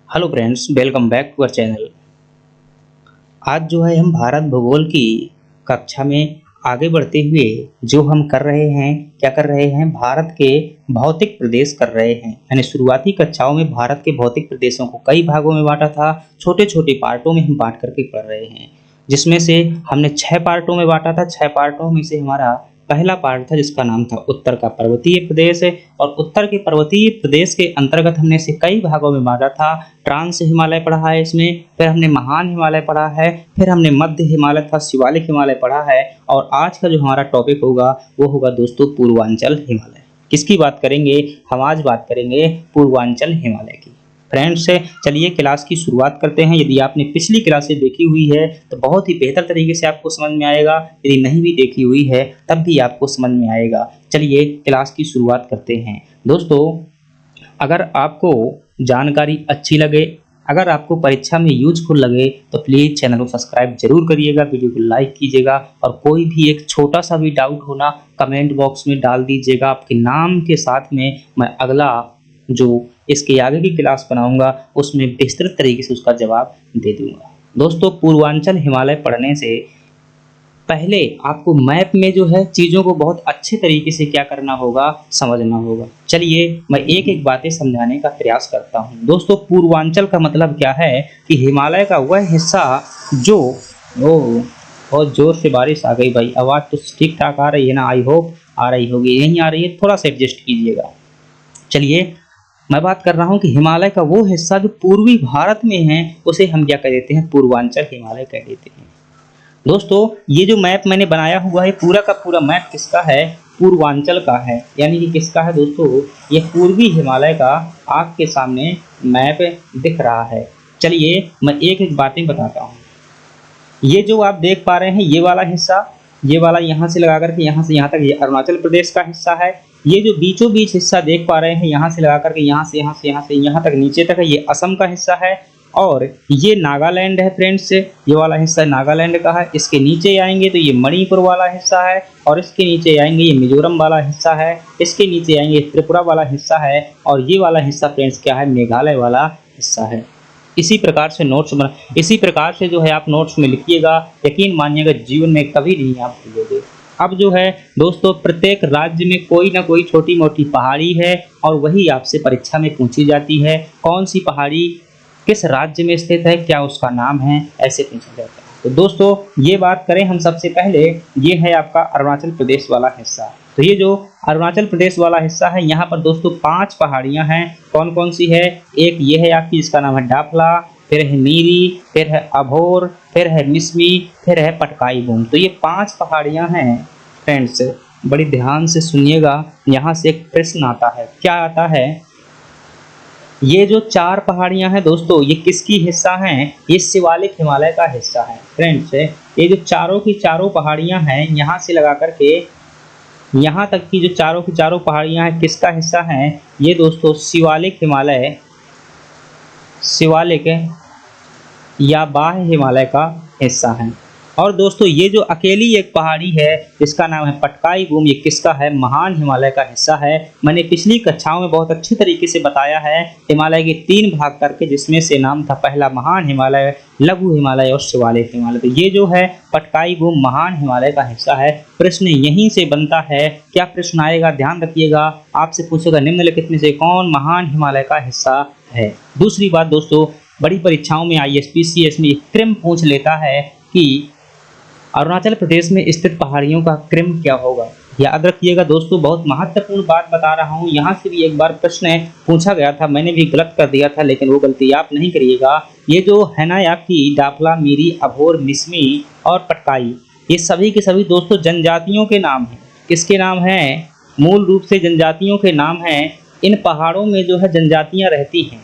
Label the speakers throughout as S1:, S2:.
S1: Hello friends, welcome back to our channel. आज जो है हम भारत भूगोल की कक्षा में आगे बढ़ते हुए जो हम कर रहे हैं, क्या कर रहे हैं, भारत के भौतिक प्रदेश कर रहे हैं। यानी शुरुआती कक्षाओं में भारत के भौतिक प्रदेशों को कई भागों में बांटा था, छोटे छोटे पार्टों में हम बांट करके पढ़ रहे हैं, जिसमें से हमने 6 पार्टों में बांटा था। 6 पार्टों में से हमारा पहला पार्ट था जिसका नाम था उत्तर का पर्वतीय प्रदेश है, और उत्तर के पर्वतीय प्रदेश के अंतर्गत हमने इसे कई भागों में बांटा था। ट्रांस हिमालय पढ़ा है इसमें, फिर हमने महान हिमालय पढ़ा है, फिर हमने मध्य हिमालय तथा शिवालिक हिमालय पढ़ा है, और आज का जो हमारा टॉपिक होगा वो होगा दोस्तों पूर्वांचल हिमालय। किसकी बात करेंगे? हम आज बात करेंगे पूर्वांचल हिमालय की। फ्रेंड्स, चलिए क्लास की शुरुआत करते हैं। यदि आपने पिछली क्लासें देखी हुई है तो बहुत ही बेहतर तरीके से आपको समझ में आएगा, यदि नहीं भी देखी हुई है तब भी आपको समझ में आएगा। चलिए क्लास की शुरुआत करते हैं। दोस्तों, अगर आपको जानकारी अच्छी लगे, अगर आपको परीक्षा में यूजफुल लगे तो प्लीज़ चैनल को सब्सक्राइब जरूर करिएगा, वीडियो को लाइक कीजिएगा, और कोई भी एक छोटा सा भी डाउट होना कमेंट बॉक्स में डाल दीजिएगा। आपके नाम के साथ में मैं अगला जो इसके आगे की क्लास बनाऊंगा उसमें विस्तृत तरीके से उसका जवाब दे दूंगा। दोस्तों, पूर्वांचल हिमालय पढ़ने से पहले आपको मैप में जो है चीज़ों को बहुत अच्छे तरीके से क्या करना होगा, समझना होगा। चलिए मैं एक एक बातें समझाने का प्रयास करता हूँ। दोस्तों, पूर्वांचल का मतलब क्या है कि हिमालय का वह हिस्सा जो बहुत जोर से बारिश आ गई भाई, आवाज़ तो ठीक ठाक आ रही है ना? आई होप आ रही होगी। नहीं आ रही है थोड़ा सा एडजस्ट कीजिएगा। चलिए, मैं बात कर रहा हूँ कि हिमालय का वो हिस्सा जो पूर्वी भारत में है उसे हम क्या कह देते हैं? पूर्वांचल हिमालय कह देते हैं। दोस्तों, ये जो मैप मैंने बनाया हुआ है पूरा का पूरा मैप किसका है? पूर्वांचल का है। यानी कि किसका है दोस्तों? ये पूर्वी हिमालय का आपके सामने मैप दिख रहा है। चलिए मैं एक एक बातें बताता हूँ। ये जो आप देख पा रहे हैं ये वाला हिस्सा, ये वाला यहाँ से लगा करके यहाँ से यहाँ तक, ये अरुणाचल प्रदेश का हिस्सा है। ये जो बीचों बीच हिस्सा देख पा रहे हैं यहाँ से लगा करके यहाँ से यहाँ से यहाँ से यहाँ तक नीचे तक है, ये असम का हिस्सा है। और ये नागालैंड है फ्रेंड्स, ये वाला हिस्सा नागालैंड का है। इसके नीचे आएंगे तो ये मणिपुर वाला हिस्सा है, और इसके नीचे आएंगे ये मिजोरम वाला हिस्सा है, इसके नीचे आएंगे त्रिपुरा वाला हिस्सा है, और ये वाला हिस्सा फ्रेंड्स क्या है? मेघालय वाला हिस्सा है। इसी प्रकार से इसी प्रकार से जो है आप नोट्स में लिखिएगा, यकीन मानिएगा जीवन में कभी नहीं आप भूलोगे। अब जो है दोस्तों, प्रत्येक राज्य में कोई ना कोई छोटी मोटी पहाड़ी है, और वही आपसे परीक्षा में पूछी जाती है। कौन सी पहाड़ी किस राज्य में स्थित है, क्या उसका नाम है, ऐसे पूछा जाता है। तो दोस्तों, ये बात करें हम सबसे पहले, ये है आपका अरुणाचल प्रदेश वाला हिस्सा। तो ये जो अरुणाचल प्रदेश वाला हिस्सा है, यहाँ पर दोस्तों 5 पहाड़ियाँ हैं। कौन कौन सी है? एक ये है आपकी, जिसका नाम है डाफला, फिर है नीरी, फिर है अभोर, फिर है मिसमी, फिर है पटकाई बूम। तो ये 5 पहाड़ियाँ हैं फ्रेंड्स, बड़ी ध्यान से सुनिएगा। यहाँ से एक प्रश्न आता है, क्या आता है? ये जो 4 पहाड़ियाँ हैं दोस्तों, ये किसकी हिस्सा हैं? ये शिवालिक हिमालय का हिस्सा है फ्रेंड्स। ये जो चारों की चारों पहाड़ियाँ हैं, यहाँ से लगा करके यहाँ तक की जो चारों की चारों पहाड़ियाँ हैं, किसका हिस्सा हैं? ये दोस्तों शिवालिक हिमालय, शिवालिक या बाह्य हिमालय का हिस्सा है। और दोस्तों, ये जो अकेली एक पहाड़ी है जिसका नाम है पटकाई बूम, ये किसका है? महान हिमालय का हिस्सा है। मैंने पिछली कक्षाओं में बहुत अच्छी तरीके से बताया है हिमालय के 3 भाग करके, जिसमें से नाम था पहला महान हिमालय, लघु हिमालय और शिवालिक हिमालय। तो ये जो है पटकाई बूम महान हिमालय का हिस्सा है। प्रश्न यहीं से बनता है। क्या प्रश्न आएगा? ध्यान रखिएगा, आपसे पूछेगा निम्नलिखित में से कौन महान हिमालय का हिस्सा है। दूसरी बात दोस्तों, बड़ी परीक्षाओं में ISPCS में क्रम पूछ लेता है कि अरुणाचल प्रदेश में स्थित पहाड़ियों का क्रम क्या होगा। याद रखिएगा दोस्तों, बहुत महत्वपूर्ण बात बता रहा हूँ। यहाँ से भी एक बार प्रश्न पूछा गया था, मैंने भी गलत कर दिया था, लेकिन वो गलती आप नहीं करिएगा। ये जो है ना आपकी डाफला, मीरी, अभोर, मिसमी और पटकाई, ये सभी के सभी दोस्तों जनजातियों के नाम हैं। किसके नाम हैं? मूल रूप से जनजातियों के नाम हैं। इन पहाड़ों में जो है जनजातियाँ रहती हैं,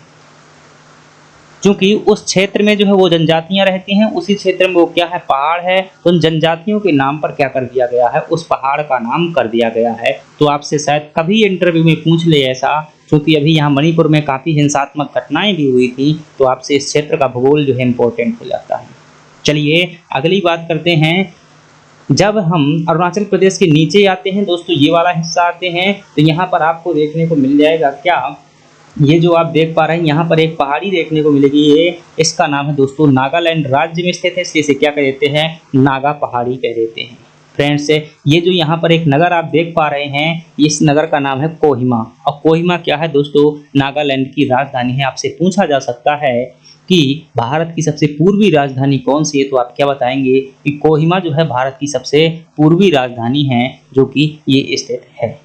S1: क्योंकि उस क्षेत्र में जो है वो जनजातियां रहती हैं, उसी क्षेत्र में वो क्या है? पहाड़ है। तो उन जनजातियों के नाम पर क्या कर दिया गया है? उस पहाड़ का नाम कर दिया गया है। तो आपसे शायद कभी इंटरव्यू में पूछ ले ऐसा, क्योंकि अभी यहाँ मणिपुर में काफ़ी हिंसात्मक घटनाएं भी हुई थी, तो आपसे इस क्षेत्र का भूगोल जो है इम्पोर्टेंट हो जाता है। चलिए अगली बात करते हैं। जब हम अरुणाचल प्रदेश के नीचे आते हैं दोस्तों, ये वाला हिस्सा आते हैं, तो यहाँ पर आपको देखने को मिल जाएगा क्या? ये जो आप देख पा रहे हैं यहाँ पर एक पहाड़ी देखने को मिलेगी, ये इसका नाम है दोस्तों नागालैंड राज्य में स्थित है, इसलिए इसे क्या कह देते हैं, नागा पहाड़ी कह देते हैं। फ्रेंड्स, ये जो यहाँ पर एक नगर आप देख पा रहे हैं, इस नगर का नाम है कोहिमा। और कोहिमा क्या है दोस्तों, नागालैंड की राजधानी है। आपसे पूछा जा सकता है कि भारत की सबसे पूर्वी राजधानी कौन सी है, तो आप क्या बताएंगे कि कोहिमा जो है भारत की सबसे पूर्वी राजधानी है, जो कि ये स्थित है।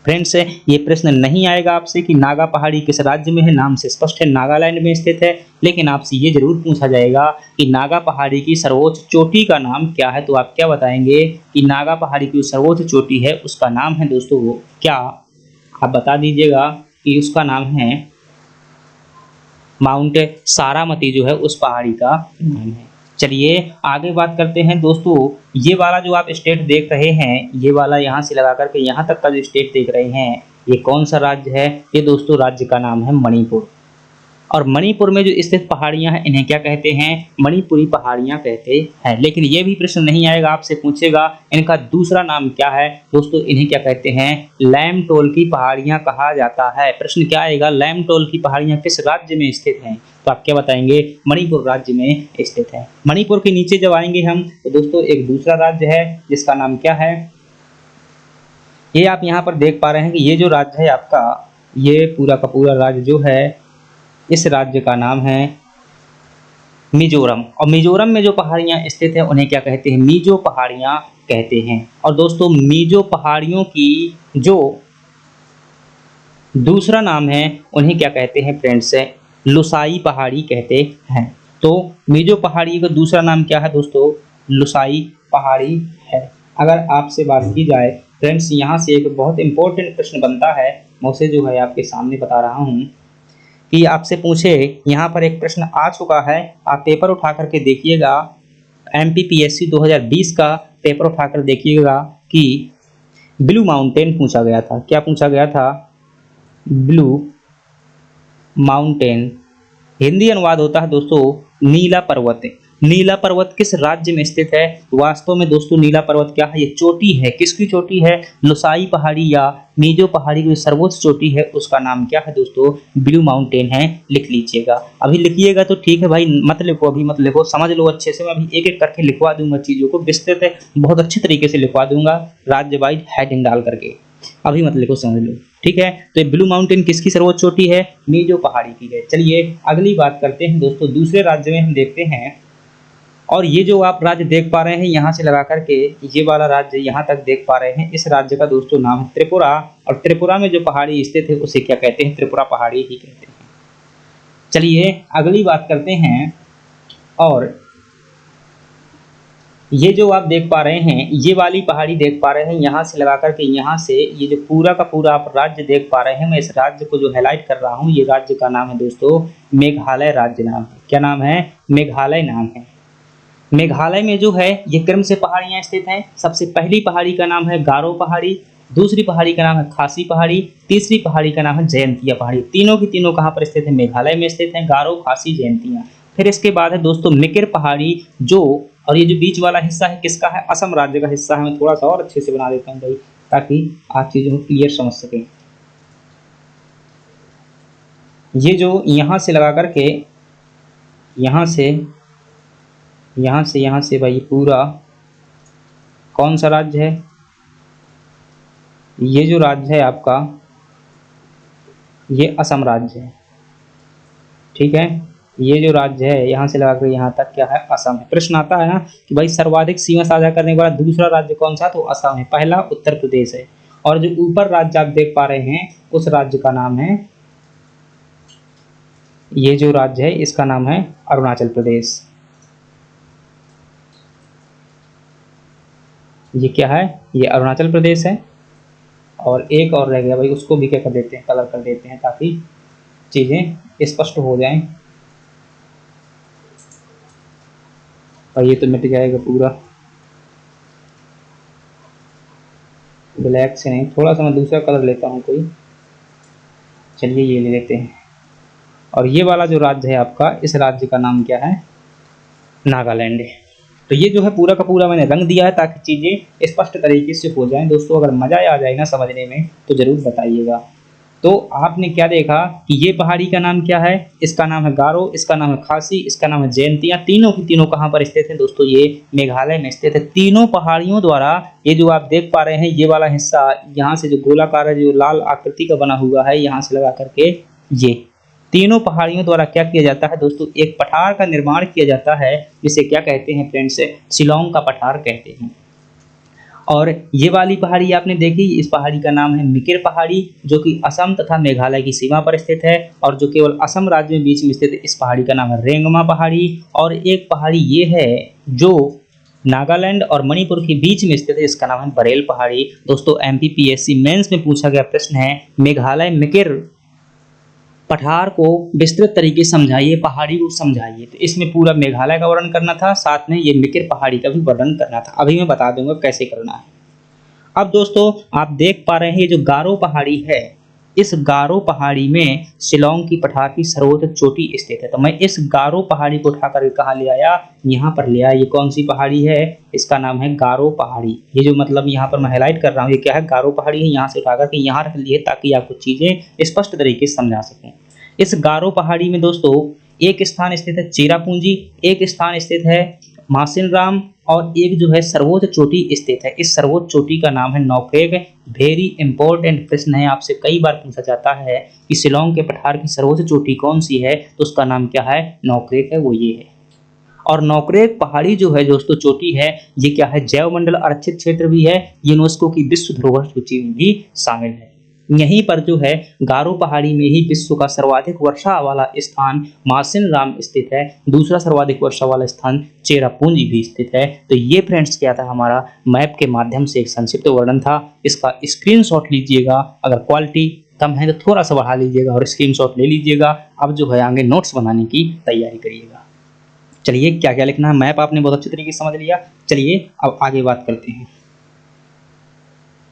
S1: फ्रेंड्स, ये प्रश्न नहीं आएगा आपसे कि नागा पहाड़ी किस राज्य में है, नाम से स्पष्ट है नागालैंड में स्थित है, लेकिन आपसे ये जरूर पूछा जाएगा कि नागा पहाड़ी की सर्वोच्च चोटी का नाम क्या है। तो आप क्या बताएंगे कि नागा पहाड़ी की सर्वोच्च चोटी है उसका नाम है दोस्तों क्या, आप बता दीजिएगा कि उसका नाम है माउंट सारामती, जो है उस पहाड़ी का नाम है। चलिए आगे बात करते हैं दोस्तों, ये वाला जो आप स्टेट देख रहे हैं, ये वाला यहाँ से लगा करके यहाँ तक का जो स्टेट देख रहे हैं, ये कौन सा राज्य है, ये दोस्तों राज्य का नाम है मणिपुर। और मणिपुर में जो स्थित पहाड़ियां हैं इन्हें क्या कहते हैं, मणिपुरी पहाड़ियां कहते हैं। लेकिन ये भी प्रश्न नहीं आएगा, आपसे पूछेगा इनका दूसरा नाम क्या है दोस्तों, इन्हें क्या कहते हैं, लैमटोल की पहाड़ियां कहा जाता है। प्रश्न क्या आएगा, लैमटोल की पहाड़ियां किस राज्य में स्थित हैं, तो आप क्या बताएंगे, मणिपुर राज्य में स्थित है। मणिपुर के नीचे जब आएंगे हम तो दोस्तों एक दूसरा राज्य है जिसका नाम क्या है, ये आप यहाँ पर देख पा रहे हैं कि ये जो राज्य है आपका, ये पूरा का पूरा राज्य जो है, इस राज्य का नाम है मिजोरम। और मिजोरम में जो पहाड़ियां स्थित हैं उन्हें क्या कहते हैं, मिजो पहाड़ियां कहते हैं। और दोस्तों मिजो पहाड़ियों की जो दूसरा नाम है उन्हें क्या कहते हैं फ्रेंड्स, लुसाई पहाड़ी कहते हैं। तो मिजो पहाड़ी का दूसरा नाम क्या है दोस्तों, लुसाई पहाड़ी है। अगर आपसे बात की जाए फ्रेंड्स, यहाँ से एक बहुत इंपॉर्टेंट प्रश्न बनता है, मैं उसे जो है आपके सामने बता रहा हूँ कि आपसे पूछे, यहाँ पर एक प्रश्न आ चुका है, आप पेपर उठा करके देखिएगा, MPPSC 2020 का पेपर उठाकर देखिएगा कि ब्लू माउंटेन पूछा गया था। क्या पूछा गया था, ब्लू माउंटेन, हिंदी अनुवाद होता है दोस्तों नीला पर्वत। नीला पर्वत किस राज्य में स्थित है, वास्तव में दोस्तों नीला पर्वत क्या है, ये चोटी है। किसकी चोटी है, लुसाई पहाड़ी या मिजो पहाड़ी की सर्वोच्च चोटी है, उसका नाम क्या है दोस्तों, ब्लू माउंटेन है। लिख लीजिएगा, अभी लिखिएगा तो ठीक है भाई, मत लिखो अभी मत लिखो, समझ लो अच्छे से। मैं अभी एक एक करके लिखवा दूंगा, चीजों को विस्तृत है बहुत अच्छे तरीके से लिखवा दूंगा, राज्य वाइज हेडिंग डाल करके। अभी मत लिखो, समझ लो, ठीक है। तो ये ब्लू माउंटेन किसकी सर्वोच्च चोटी है, मिजो पहाड़ी की है। चलिए अगली बात करते हैं दोस्तों, दूसरे राज्य में हम देखते हैं। और ये जो आप राज्य देख पा रहे हैं यहाँ से लगा करके, ये वाला राज्य यहाँ तक देख पा रहे हैं, इस राज्य का दोस्तों नाम है त्रिपुरा। और त्रिपुरा में जो पहाड़ी स्थित है उसे क्या कहते हैं, त्रिपुरा पहाड़ी ही कहते हैं। चलिए अगली बात करते हैं, और ये जो आप देख पा रहे हैं, ये वाली पहाड़ी देख पा रहे हैं, यहाँ से लगा करके, यहाँ से ये जो पूरा का पूरा आप राज्य देख पा रहे हैं, मैं इस राज्य को जो हाईलाइट कर रहा हूँ, ये राज्य का नाम है दोस्तों मेघालय राज्य नाम है। क्या नाम है, मेघालय नाम है। मेघालय में जो है ये क्रम से पहाड़ियां स्थित हैं। सबसे पहली पहाड़ी का नाम है गारो पहाड़ी, दूसरी पहाड़ी का नाम है खासी पहाड़ी, तीसरी पहाड़ी का नाम है जयंतिया पहाड़ी। तीनों की तीनों कहाँ पर स्थित है, मेघालय में स्थित है, गारो, खासी, जयंतिया। फिर इसके बाद है दोस्तों मिकिर पहाड़ी, जो, और ये जो बीच वाला हिस्सा है किसका है, असम राज्य का हिस्सा है। मैं थोड़ा सा और अच्छे से बना देता हूँ भाई, ताकि आप चीजों को क्लियर समझ सकें। ये जो यहाँ से लगा करके, यहाँ से भाई पूरा कौन सा राज्य है, ये जो राज्य है आपका, ये असम राज्य है, ठीक है। ये जो राज्य है यहाँ से लगाकर यहाँ तक क्या है, असम है। प्रश्न आता है ना कि भाई सर्वाधिक सीमा साझा करने वाला दूसरा राज्य कौन सा, तो असम है। पहला उत्तर प्रदेश है, और जो ऊपर राज्य आप देख पा रहे हैं उस राज्य का नाम है, ये जो राज्य है इसका नाम है अरुणाचल प्रदेश। ये क्या है, ये अरुणाचल प्रदेश है। और एक और रह गया भाई, उसको भी क्या कर देते हैं, कलर कर देते हैं, ताकि चीजें स्पष्ट हो जाएं। और ये तो मिट जाएगा पूरा, ब्लैक से नहीं, थोड़ा सा मैं दूसरा कलर लेता हूँ कोई। चलिए ये ले लेते हैं। और ये वाला जो राज्य है आपका, इस राज्य का नाम क्या है, नागालैंड है। तो ये जो है पूरा का पूरा मैंने रंग दिया है ताकि चीज़ें स्पष्ट तरीके से हो जाएं। दोस्तों अगर मज़ा आ जाए ना समझने में तो ज़रूर बताइएगा। तो आपने क्या देखा कि ये पहाड़ी का नाम क्या है, इसका नाम है गारो, इसका नाम है खासी, इसका नाम है जयंतिया। तीनों की तीनों कहाँ पर स्थित है दोस्तों, ये मेघालय में स्थित है। तीनों पहाड़ियों द्वारा ये जो आप देख पा रहे हैं ये वाला हिस्सा, यहाँ से जो गोलाकार है, जो लाल आकृति का बना हुआ है, यहाँ से लगा करके ये तीनों पहाड़ियों द्वारा क्या किया जाता है दोस्तों, एक पठार का निर्माण किया जाता है, जिसे क्या कहते हैं फ्रेंड्स, शिलोंग का पठार कहते हैं। और ये वाली पहाड़ी आपने देखी, इस पहाड़ी का नाम है मिकिर पहाड़ी, जो कि असम तथा मेघालय की सीमा पर स्थित है और जो केवल असम राज्य में बीच में स्थित है। इस पहाड़ी का नाम है रेंगमा पहाड़ी। और एक पहाड़ी ये है जो नागालैंड और मणिपुर के बीच में स्थित है, इसका नाम है बरेल पहाड़ी। दोस्तों एमपीपीएससी मेंस में पूछा गया प्रश्न है, मेघालय मिकिर पठार को विस्तृत तरीके से समझाइए, पहाड़ी को समझाइए। तो इसमें पूरा मेघालय का वर्णन करना था, साथ में ये मिकिर पहाड़ी का भी वर्णन करना था। अभी मैं बता दूंगा कैसे करना है। अब दोस्तों आप देख पा रहे हैं ये जो गारो पहाड़ी है, इस गारो पहाड़ी में शिलोंग की पठार की सर्वोच्च चोटी स्थित है। तो मैं इस गारो पहाड़ी को उठा करके कहाँ ले आया, यहाँ पर ले आया। ये कौन सी पहाड़ी है, इसका नाम है गारो पहाड़ी। ये जो मतलब यहाँ पर मैं हाईलाइट कर रहा हूँ, ये क्या है, गारो पहाड़ी है। यहाँ से उठा करके यहाँ रख लिए ताकि आपको चीजें स्पष्ट तरीके से समझा सकें। इस गारो पहाड़ी में दोस्तों एक स्थान स्थित है चेरापूंजी, एक स्थान स्थित है मासिनराम और एक जो है सर्वोच्च चोटी स्थित है। इस सर्वोच्च चोटी का नाम है नौक्रेक। वेरी इंपॉर्टेंट प्रश्न है, आपसे कई बार पूछा जाता है कि शिलोंग के पठार की सर्वोच्च चोटी कौन सी है, तो उसका नाम क्या है, नौक्रेक है, वो ये है। और नौक्रेक पहाड़ी जो है दोस्तों चोटी है, ये क्या है, जैव मंडल आरक्षित क्षेत्र भी है, यूनेस्को की विश्व धरोहर सूची में भी शामिल है। यहीं पर जो है गारो पहाड़ी में ही विश्व का सर्वाधिक वर्षा वाला स्थान मासिनराम स्थित है, दूसरा सर्वाधिक वर्षा वाला स्थान चेरापूंजी भी स्थित है। तो ये फ्रेंड्स क्या था, हमारा मैप के माध्यम से एक संक्षिप्त वर्णन था। इसका स्क्रीनशॉट लीजिएगा, अगर क्वालिटी कम है तो थोड़ा सा बढ़ा लीजिएगा और स्क्रीनशॉट ले लीजिएगा। अब जो है आगे नोट्स बनाने की तैयारी करिएगा। चलिए क्या क्या लिखना है, मैप आपने बहुत अच्छे तरीके से समझ लिया। चलिए अब आगे बात करते हैं।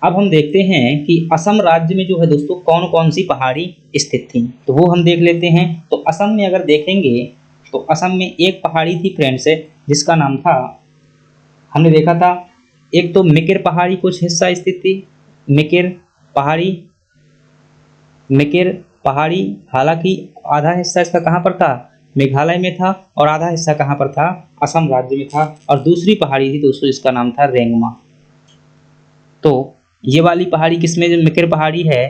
S1: अब हम देखते हैं कि असम राज्य में जो है दोस्तों कौन कौन सी पहाड़ी स्थित थी, तो वो हम देख लेते हैं। तो असम में अगर देखेंगे तो असम में एक पहाड़ी थी फ्रेंड्स, जिसका नाम था, हमने देखा था, एक तो मिकिर पहाड़ी कुछ हिस्सा स्थित थी। मिकिर पहाड़ी, मिकिर पहाड़ी, हालांकि आधा हिस्सा इसका कहाँ पर था, मेघालय में था, और आधा हिस्सा कहाँ पर था, असम राज्य में था। और दूसरी पहाड़ी थी दोस्तों, इसका नाम था रेंगमा। तो ये वाली पहाड़ी किसमें, जो मिकिर पहाड़ी है,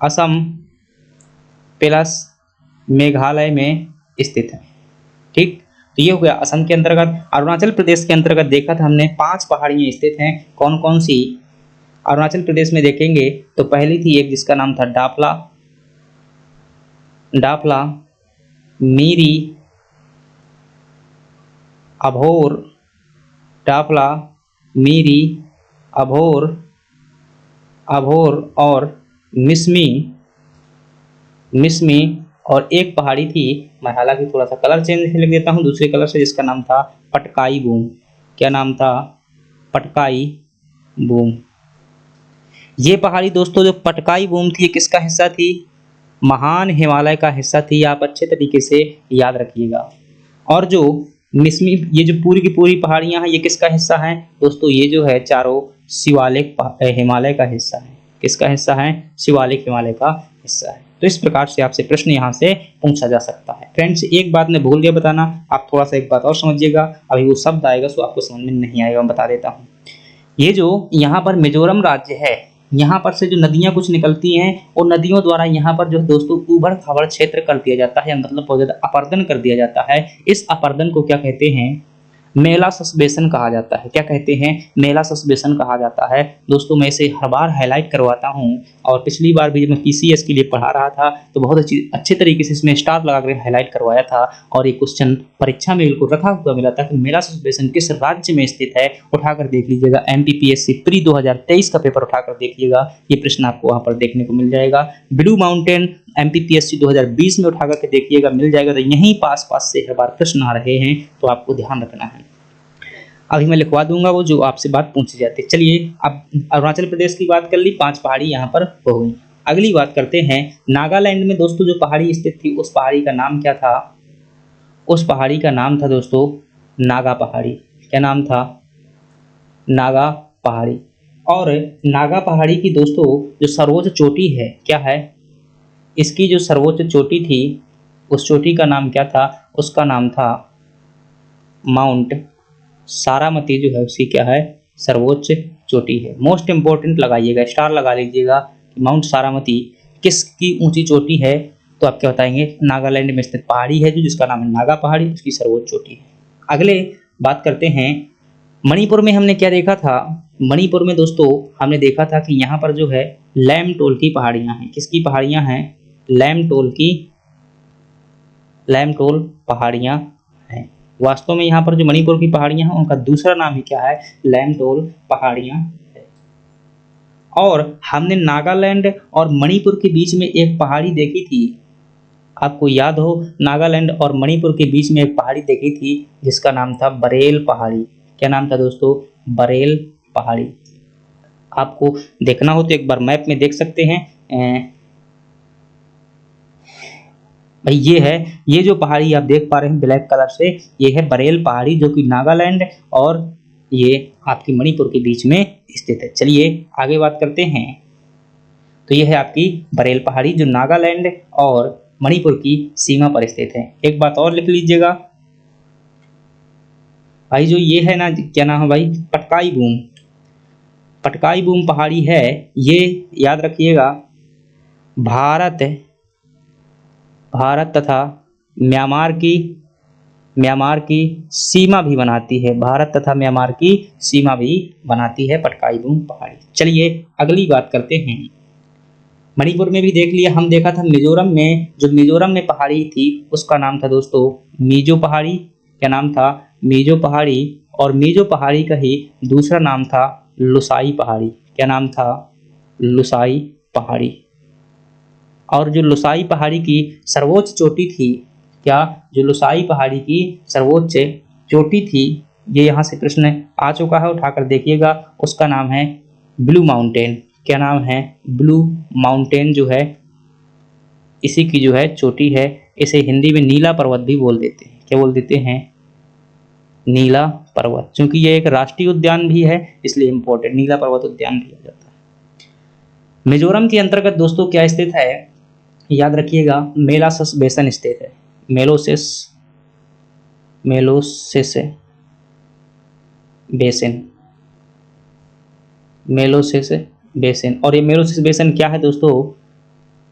S1: असम प्लस मेघालय में स्थित है। ठीक, तो ये हो गया असम के अंतर्गत। अरुणाचल प्रदेश के अंतर्गत देखा था हमने 5 पहाड़ियां स्थित हैं। कौन कौन सी, अरुणाचल प्रदेश में देखेंगे तो पहली थी एक जिसका नाम था डापला, डापला, मीरी, अभोर, डापला, मीरी, अभोर, अभोर और मिसमी, मिसमी। और एक पहाड़ी थी, मैं हालांकि थोड़ा सा कलर चेंज लिख देता हूँ दूसरे कलर से, जिसका नाम था पटकाई बूम। क्या नाम था, पटकाई बूम। ये पहाड़ी दोस्तों जो पटकाई बूम थी, किसका हिस्सा थी, महान हिमालय का हिस्सा थी। आप अच्छे तरीके से याद रखिएगा। और जो मिसमी, ये जो पूरी की पूरी पहाड़ियां हैं, ये किसका हिस्सा है दोस्तों, ये जो है चारों शिवालिक हिमालय का हिस्सा है। किसका हिस्सा है, शिवालिक हिमालय का हिस्सा है। तो इस प्रकार से आपसे प्रश्न यहाँ से पूछा जा सकता है। फ्रेंड्स एक बात मैं भूल गया बताना, आप थोड़ा सा एक बात और समझिएगा, अभी वो शब्द आएगा सो आपको समझ में नहीं आएगा, मैं बता देता हूँ। ये जो यहाँ पर मिजोरम राज्य है, यहाँ पर से जो नदियाँ कुछ निकलती हैं, और नदियों द्वारा यहाँ पर जो दोस्तों उबड़ खाबड़ क्षेत्र कर दिया जाता है, मतलब बहुत ज़्यादा अपर्दन कर दिया जाता है। इस अपर्दन को क्या कहते हैं, मेला सस्पेंशन कहा जाता है। क्या कहते हैं, मेला सस्पेंशन कहा जाता है। दोस्तों मैं इसे हर बार हाईलाइट करवाता हूं, और पिछली बार भी जब मैं पीसीएस के लिए पढ़ा रहा था तो बहुत अच्छे तरीके से इसमें स्टार लगा कर हाईलाइट करवाया था, और ये क्वेश्चन परीक्षा में बिल्कुल रखा हुआ मिला था कि मेला सस्पेंशन किस राज्य में स्थित है। उठाकर देख लीजिएगा, एमपीपीएससी प्री 2023 का पेपर उठाकर देखिएगा, ये प्रश्न आपको वहां पर देखने को मिल जाएगा। ब्लू माउंटेन एमपीपीएससी 2020 में उठाकर के देखिएगा, मिल जाएगा। तो यहीं पास पास से हर बार प्रश्न आ रहे हैं, तो आपको ध्यान रखना है। अभी मैं लिखवा दूंगा वो जो आपसे बात पूछी जाती है। चलिए अब अरुणाचल प्रदेश की बात कर ली, 5 पहाड़ी यहाँ पर हो गई। अगली बात करते हैं, नागालैंड में दोस्तों जो पहाड़ी स्थित थी, उस पहाड़ी का नाम क्या था, उस पहाड़ी का नाम था दोस्तों नागा पहाड़ी। क्या नाम था, नागा पहाड़ी। और नागा पहाड़ी की दोस्तों जो सर्वोच्च चोटी है, क्या है, इसकी जो सर्वोच्च चोटी थी, उस चोटी का नाम क्या था? उसका नाम था माउंट सारामती, जो है उसकी क्या है? सर्वोच्च चोटी है। मोस्ट इंपॉर्टेंट लगाइएगा, स्टार लगा लीजिएगा कि माउंट सारामती किसकी ऊंची चोटी है? तो आप क्या बताएंगे? नागालैंड में स्थित पहाड़ी है जो जिसका नाम है नागा पहाड़ी, उसकी सर्वोच्च चोटी है। अगले बात करते हैं मणिपुर में हमने क्या देखा था? मणिपुर में दोस्तों हमने देखा था कि यहाँ पर जो है लैमटोल की पहाड़ियाँ हैं। किसकी पहाड़ियाँ हैं? लैमटोल पहाड़ियाँ हैं। वास्तव में यहाँ पर जो मणिपुर की पहाड़ियाँ हैं उनका दूसरा नाम ही क्या है? लैमटोल पहाड़ियाँ है। और हमने नागालैंड और मणिपुर के बीच में एक पहाड़ी देखी थी, आपको याद हो, नागालैंड और मणिपुर के बीच में एक पहाड़ी देखी थी जिसका नाम था बरेल पहाड़ी। क्या नाम था दोस्तों? बरेल पहाड़ी। आपको देखना हो तो एक बार मैप में देख सकते हैं। भाई ये है, ये जो पहाड़ी आप देख पा रहे हैं ब्लैक कलर से, ये है बरेल पहाड़ी जो कि नागालैंड और ये आपकी मणिपुर के बीच में स्थित है। चलिए आगे बात करते हैं। तो ये है आपकी बरेल पहाड़ी जो नागालैंड और मणिपुर की सीमा पर स्थित है। एक बात और लिख लीजिएगा भाई, जो ये है ना, क्या नाम है भाई? पटकाई बूम। पटकाई बूम पहाड़ी है, ये याद रखिएगा, भारत तथा म्यांमार की सीमा भी बनाती है। भारत तथा म्यांमार की सीमा भी बनाती है पटकाई बूम पहाड़ी। चलिए अगली बात करते हैं। मणिपुर में भी देख लिया, हम देखा था मिजोरम में, जो मिजोरम में पहाड़ी थी उसका नाम था दोस्तों मीजो पहाड़ी। क्या नाम था? मीजो पहाड़ी। और मीजो पहाड़ी का ही दूसरा नाम था लुसाई पहाड़ी। क्या नाम था? लुसाई पहाड़ी। और जो लुसाई पहाड़ी की सर्वोच्च चोटी थी, क्या जो लुसाई पहाड़ी की सर्वोच्च चोटी थी, ये यहाँ से प्रश्न आ चुका है, उठाकर देखिएगा, उसका नाम है ब्लू माउंटेन। क्या नाम है? ब्लू माउंटेन जो है इसी की जो है चोटी है। इसे हिंदी में नीला पर्वत भी बोल देते हैं। क्या बोल देते हैं? नीला पर्वत। क्योंकि ये एक राष्ट्रीय उद्यान भी है इसलिए इंपॉर्टेंट, नीला पर्वत उद्यान भी जाता है। मिजोरम के अंतर्गत दोस्तों क्या स्थित है? याद रखिएगा, मेलासस बेसन स्थित है। मेलोसिस बेसिन, मेलोसिस बेसिन। और ये मेलोसिस बेसिन क्या है दोस्तों?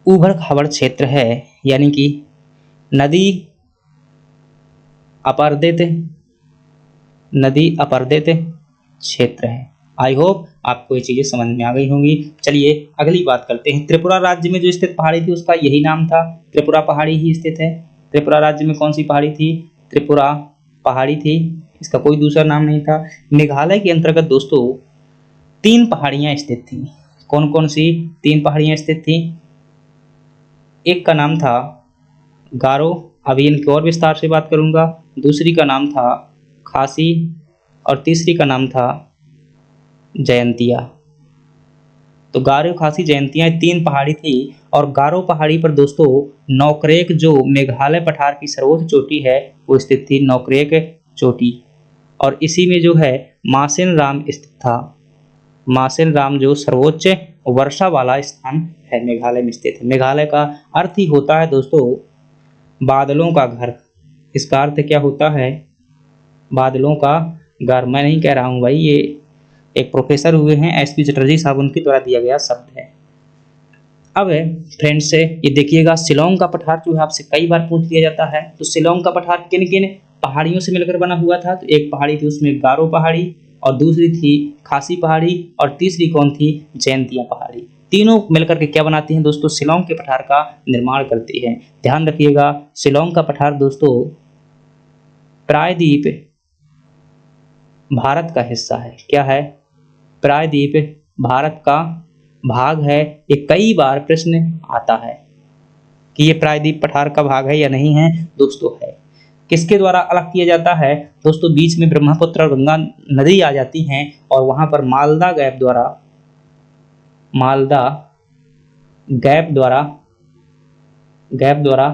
S1: उबड़ खाबड़ क्षेत्र है, यानी कि नदी अपर्दित क्षेत्र है। आई होप आपको ये चीजें समझ में आ गई होंगी। चलिए अगली बात करते हैं। त्रिपुरा राज्य में जो स्थित पहाड़ी थी उसका यही नाम था, त्रिपुरा पहाड़ी ही स्थित है। त्रिपुरा राज्य में कौन सी पहाड़ी थी? त्रिपुरा पहाड़ी थी, इसका कोई दूसरा नाम नहीं था। मेघालय के अंतर्गत दोस्तों 3 पहाड़ियां स्थित थी। कौन कौन सी 3 पहाड़ियां स्थित थी? एक का नाम था गारो, अभी इनकी और विस्तार से बात करूंगा। दूसरी का नाम था खासी और तीसरी का नाम था जयंतिया। तो गारो, खासी, जयंतिया 3 पहाड़ी थी। और गारो पहाड़ी पर दोस्तों नौकरेक, जो मेघालय पठार की सर्वोच्च चोटी है, वो स्थित थी, नौकरेक चोटी। और इसी में जो है मासिन राम स्थित था। मासिन राम जो सर्वोच्च वर्षा वाला स्थान है, मेघालय में स्थित है। मेघालय का अर्थ ही होता है दोस्तों बादलों का घर। इसका अर्थ क्या होता है? बादलों का घर। मैं नहीं कह रहा हूँ भाई, ये एक प्रोफेसर हुए हैं एसपी चटर्जी साहब, उनके द्वारा दिया गया शब्द है। अब फ्रेंड्स से ये देखिएगा, शिलोंग का पठार जो है आपसे कई बार पूछ लिया जाता है। तो शिलोंग का पठार किन किन पहाड़ियों से मिलकर बना हुआ था? तो एक पहाड़ी थी उसमें गारो पहाड़ी, और दूसरी थी खासी पहाड़ी, और तीसरी कौन थी? जयंतिया पहाड़ी। तीनों मिलकर के क्या बनाती हैं दोस्तों? शिलोंग के पठार का निर्माण करती है। ध्यान रखिएगा, शिलोंग का पठार दोस्तों प्रायद्वीप भारत का हिस्सा है। क्या है? प्रायद्वीप भारत का भाग है। ये कई बार प्रश्न आता है कि ये प्रायद्वीप पठार का भाग है या नहीं है। दोस्तों है। किसके द्वारा अलग किया जाता है? दोस्तों बीच में ब्रह्मपुत्र और गंगा नदी आ जाती हैं और वहां पर मालदा गैप द्वारा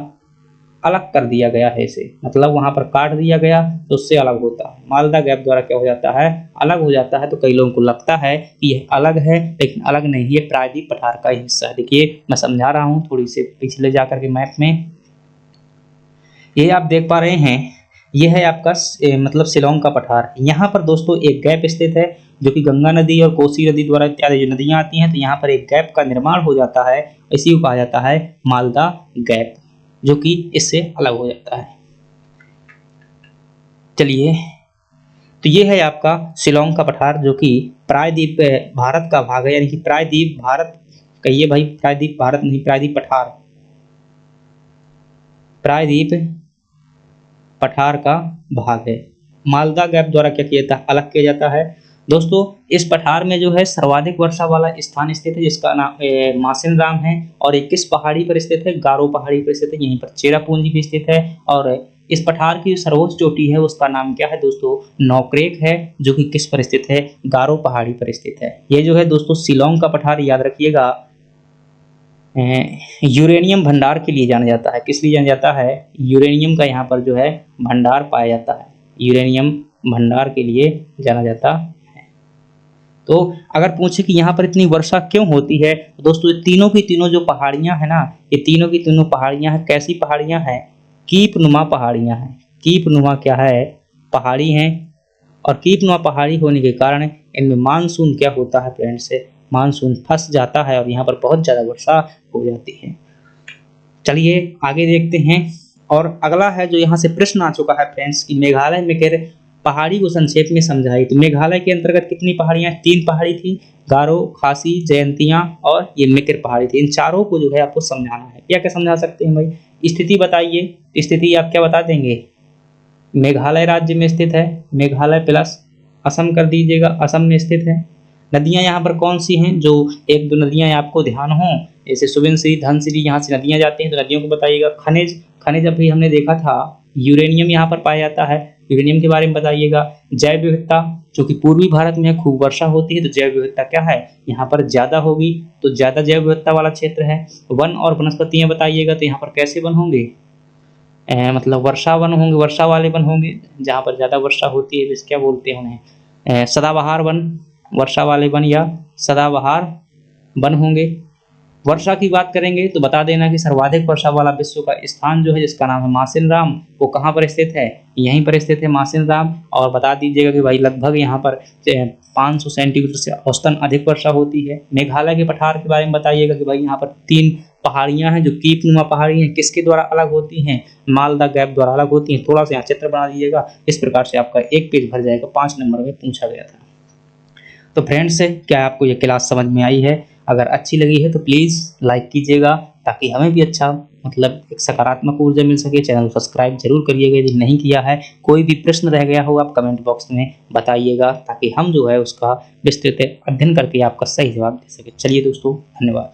S1: अलग कर दिया गया है इसे, मतलब वहाँ पर काट दिया गया तो उससे अलग होता है। मालदा गैप द्वारा क्या हो जाता है, अलग हो जाता है। तो कई लोगों को लगता है कि यह अलग है, लेकिन अलग नहीं, ये प्रायद्वीप पठार का ही हिस्सा है। देखिए मैं समझा रहा हूँ थोड़ी से पिछले जाकर के मैप में, ये आप देख पा रहे हैं, ये है आपका मतलब शिलांग का पठार। यहाँ पर दोस्तों एक गैप स्थित है, जो कि गंगा नदी और कोसी नदी द्वारा इत्यादि जो नदियां आती हैं, तो यहाँ पर एक गैप का निर्माण हो जाता है, इसी को कहा जाता है मालदा गैप, जो कि इससे अलग हो जाता है। चलिए, तो ये है आपका शिलांग का पठार, जो कि प्रायद्वीप भारत का भाग है, यानी कि प्रायद्वीप भारत, कहिए भाई प्रायद्वीप भारत नहीं, प्रायद्वीप पठार, प्रायद्वीप पठार का भाग है। मालदा गैप द्वारा क्या किया जाता है, अलग किया जाता है। दोस्तों इस पठार में जो है सर्वाधिक वर्षा वाला स्थान स्थित है, जिसका नाम मासिनराम है, और ये किस पहाड़ी पर स्थित है, गारो पहाड़ी पर स्थित है। यहीं पर चेरापूंजी भी स्थित है, और इस पठार की सर्वोच्च चोटी है उसका नाम क्या है दोस्तों, नौक्रेक है, जो कि किस पर स्थित है, गारो पहाड़ी पर स्थित है। ये जो है दोस्तों शिलांग का पठार, याद रखिएगा, यूरेनियम भंडार के लिए जाना जाता है। किस लिए जाना जाता है, यूरेनियम का यहाँ पर जो है भंडार पाया जाता है, यूरेनियम भंडार के लिए जाना जाता है। तो अगर पूछे कि यहाँ पर इतनी वर्षा क्यों होती है, तो दोस्तों ये तीनों की तीनों जो पहाड़ियाँ हैं ना, ये तीनों की तीनों पहाड़ियाँ हैं, कैसी पहाड़ियाँ हैं, कीपनुमा पहाड़ियाँ हैं। कीपनुमा क्या है, पहाड़ी हैं, और कीपनुमा पहाड़ी होने के कारण इनमें मानसून क्या होता है फ्रेंड्स, मानसून फंस जाता है और यहाँ पर बहुत ज़्यादा वर्षा हो जाती है। चलिए आगे देखते हैं, और अगला है जो यहाँ से प्रश्न आ चुका है फ्रेंड्स कि मेघालय में कह पहाड़ी को संक्षेप में समझाई। तो मेघालय के अंतर्गत कितनी पहाड़ियाँ, 3 पहाड़ी थी, गारो, खासी, जयंतिया और ये मेकर पहाड़ी थी। इन चारों को जो है आपको समझाना है। क्या क्या समझा सकते हैं भाई, स्थिति बताइए, स्थिति आप क्या बता देंगे, मेघालय राज्य में स्थित है, मेघालय प्लस असम कर दीजिएगा, असम में स्थित है। नदियां यहाँ पर कौन सी हैं, जो 1-2 नदियां आपको ध्यान हो, जैसे सुबनसिरी, धनसिरी, यहाँ से नदियां जाती हैं, तो नदियों को बताइएगा। खनिज, खनिज अभी हमने देखा था, यूरेनियम यहाँ पर पाया जाता है, यूरेनियम के बारे में बताइएगा। जैव विविधता, जो कि पूर्वी भारत में खूब वर्षा होती है, तो जैव विविधता क्या है, यहाँ पर ज्यादा होगी, तो ज्यादा जैव विविधता वाला क्षेत्र है। वन और वनस्पतियां बताइएगा, तो यहाँ पर कैसे वन होंगे, मतलब वर्षा वन होंगे, वर्षा वाले वन होंगे, जहाँ पर ज़्यादा वर्षा होती है, क्या बोलते हैं उन्हें, सदाबहार वन, वर्षा वाले वन या सदाबहार वन होंगे। वर्षा की बात करेंगे तो बता देना कि सर्वाधिक वर्षा वाला विश्व का स्थान जो है, जिसका नाम है मासिनराम, वो कहाँ पर स्थित है, यहीं पर स्थित है मासिनराम। और बता दीजिएगा कि भाई लगभग यहाँ पर 500 सेंटीमीटर से औसतन अधिक वर्षा होती है। मेघालय के पठार के बारे में बताइएगा कि भाई यहाँ पर 3 पहाड़ियाँ हैं जो कीपनुमा पहाड़ी हैं, किसके द्वारा अलग होती हैं, मालदा गैप द्वारा अलग होती हैं। थोड़ा सा यहाँ चित्र बना दीजिएगा, इस प्रकार से आपका एक पेज भर जाएगा, 5 नंबर में पूछा गया था। तो फ्रेंड्स क्या आपको ये क्लास समझ में आई है, अगर अच्छी लगी है तो प्लीज़ लाइक कीजिएगा, ताकि हमें भी अच्छा मतलब एक सकारात्मक ऊर्जा मिल सके। चैनल को सब्सक्राइब जरूर करिएगा यदि नहीं किया है। कोई भी प्रश्न रह गया हो आप कमेंट बॉक्स में बताइएगा, ताकि हम जो है उसका विस्तृत अध्ययन करके आपका सही जवाब दे सके। चलिए दोस्तों, धन्यवाद।